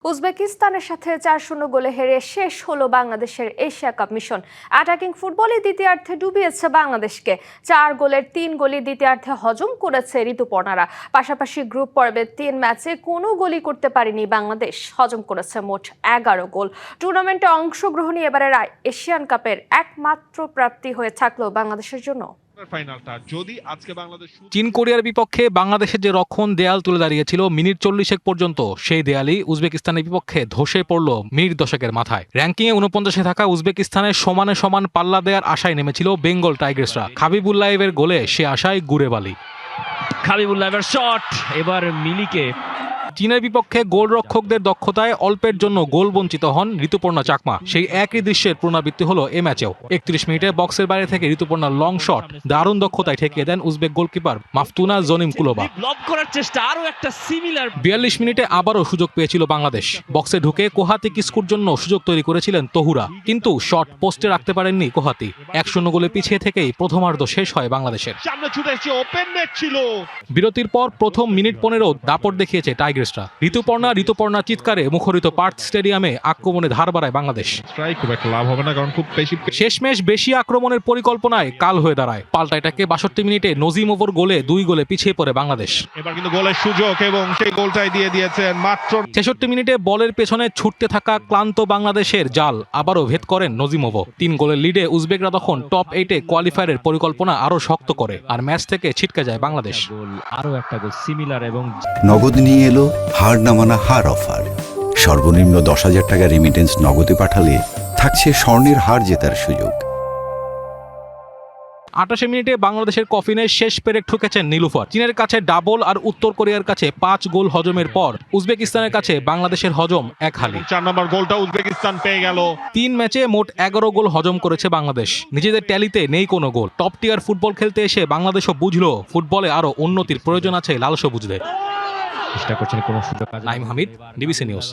উজবেকিস্তানের সাথে 4-0 গোলে হেরে শেষ হলো বাংলাদেশের এশিয়া কাপ মিশন। অ্যাটাকিং ফুটবলে দ্বিতীয়ার্ধে ডুবিয়েছে বাংলাদেশকে। 4 গোলের 3 গোলই দ্বিতীয়ার্ধে হজম করেছে ঋতুপর্ণারা। পাশাপাশি গ্রুপ পর্বের 3 ম্যাচে কোনো গোলই করতে পারেনি বাংলাদেশ, হজম করেছে মোট 11 গোল। টুর্নামেন্টে অংশগ্রহণই এবারের এশিয়ান কাপের একমাত্র প্রাপ্তি হয়ে থাকলো বাংলাদেশের জন্য। চীন কোরিয়ার বিপক্ষে বাংলাদেশের যে রক্ষণ দেয়াল তুলে দাঁড়িয়েছিল মিনিট 40 পর্যন্ত, সেই দেয়ালই উজবেকিস্তানের বিপক্ষে ধসে পড়ল মিনিট 10 মাথায়। র্যাঙ্কিংয়ে 49-এ থাকা উজবেকিস্তানের সমানে সমান পাল্লা দেওয়ার আশায় নেমেছিল বেঙ্গল টাইগার্সরা। খাবিবুল্লাহের গোলে সে আশায় গুড়ে বালি। খাবিবুল্লাহের শট এবার মিলিকে। চীনের বিপক্ষে গোলরক্ষকদের দক্ষতায় অল্পের জন্য গোল বঞ্চিত হন ঋতুপর্ণা চাকমা। সেই একই দৃশ্যের পুনরাবৃত্তি হলো এ ম্যাচেও। 31 মিনিটে বক্সের বাইরে থেকে ঋতুপর্ণার লং শট দারুণ দক্ষতায় ঠেকিয়ে দেন উজবেক গোলকিপার মাফতুনা জনিমকুলোবা। 42 মিনিটে আবারও সুযোগ পেয়েছিল বাংলাদেশ। বক্সে ঢুকে কোহাতি কিস্কুর জন্য সুযোগ তৈরি করেছিলেন তহুরা, কিন্তু শট পোস্টে রাখতে পারেননি কোহাতি। 1-0 গোলে পিছিয়ে থেকেই প্রথমার্ধ শেষ হয় বাংলাদেশের। বিরতির পর প্রথম মিনিট 15 দাপট দেখিয়েছে টাইগার্সরা। ঋতুপর্ণা চিৎকারে মুখরিত পার্থ স্টেডিয়ামে আক্রমণে ধার বাড়ায় বাংলাদেশ। শেষমেশ বেশি আক্রমণের পরিকল্পনায় কাল হয়ে দাঁড়ায়। পাল্টা এটাকে 62 মিনিটে নজিমোভর গোলে 2 গোলে পিছিয়ে পড়ে বাংলাদেশ। এবার কিন্তু গোলের সুযোগ এবং সেই গোলটাই দিয়ে দিয়েছেন মাত্র 66 মিনিটে বলের পেছনে ছুটতে থাকা ক্লান্ত বাংলাদেশের জাল আবারও ভেদ করেন নজিমোভ। 3 গোলের লিডে উজবেকরা তখন টপ 8-এ কোয়ালিফায়ারের পরিকল্পনা আরো শক্ত করে, আর ম্যাচ থেকে ছিটকে যায় বাংলাদেশ। আরো একটা গোল সিমিলার এবং নগদ নিয়ে এলো হার না মানা হার অফার। সর্বনিম্ন 10,000 টাকা রেমিটেন্স নগদে পাঠালে থাকছে স্বর্ণের হার জেতার সুযোগ। 28 মিনিটে বাংলাদেশের কফিনে শেষ পেরেক ঠুকেছেন নীলুফার। চীনের কাছে ডাবল আর উত্তর কোরিয়ার কাছে 5 গোল হজমের পর উজবেকিস্তানের কাছে বাংলাদেশের হজম এক হালি। 4 নম্বর গোলটা উজবেকিস্তান পেয়ে গেল। 3 ম্যাচে মোট 11 গোল হজম করেছে বাংলাদেশ। নিজেদের ট্যালিতে নেই কোনো গোল। টপ টিয়ার ফুটবল খেলতে এসে বাংলাদেশও বুঝলো ফুটবলে আরো উন্নতির প্রয়োজন আছে লাল সবুজদের। চেষ্টা করছেন কোনো সুযোগ। Naim Hamid, DBC news.